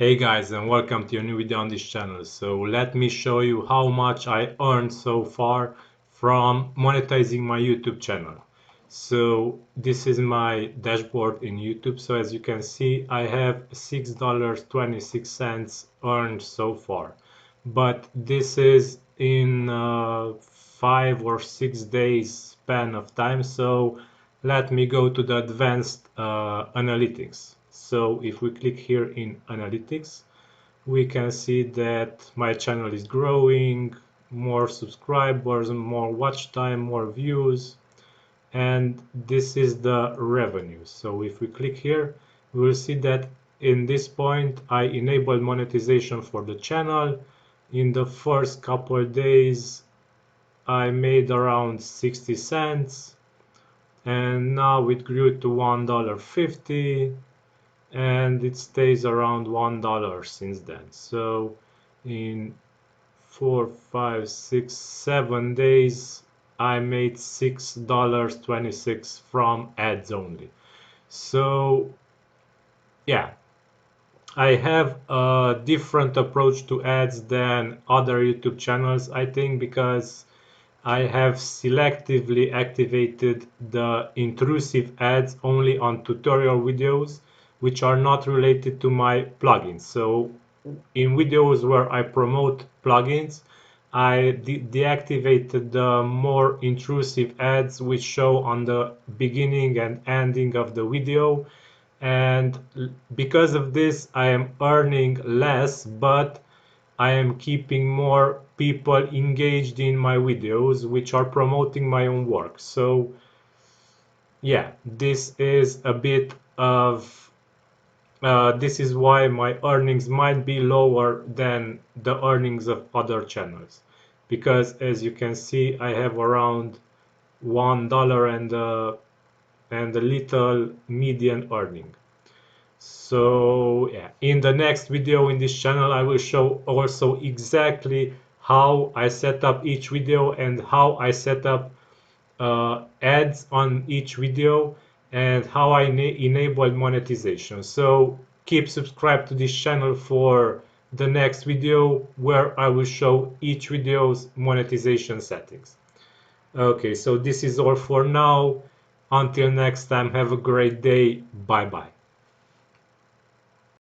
Hey guys, and welcome to a new video on this channel. So let me show you how much I earned so far from monetizing my YouTube channel. So this is my dashboard in YouTube. So as you can see, I have $6.26 earned so far. But this is in 5 or 6 days span of time. So let me go to the advanced analytics. So if we click here in analytics, we can see that my channel is growing, more subscribers, more watch time, more views, and this is the revenue. So if we click here, we will see that in this point I enabled monetization for the channel. In the first couple of days I made around 60 cents, and now it grew to $1.50, and it stays around $1 since then. So in 4, 5, 6, 7 days I made $6.26 from ads only. So yeah, I have a different approach to ads than other YouTube channels, I think, because I have selectively activated the intrusive ads only on tutorial videos which are not related to my plugins. So in videos where I promote plugins, I deactivated the more intrusive ads which show on the beginning and ending of the video, and because of this I am earning less, but I am keeping more people engaged in my videos which are promoting my own work. So yeah, this is a bit of this is why my earnings might be lower than the earnings of other channels, because as you can see I have around $1 and a little median earning. So yeah, in the next video in this channel I will show also exactly how I set up each video and how I set up ads on each video and how I enabled monetization. So keep subscribed to this channel for the next video where I will show each video's monetization settings. Okay, so this is all for now. Until next time, have a great day. Bye bye.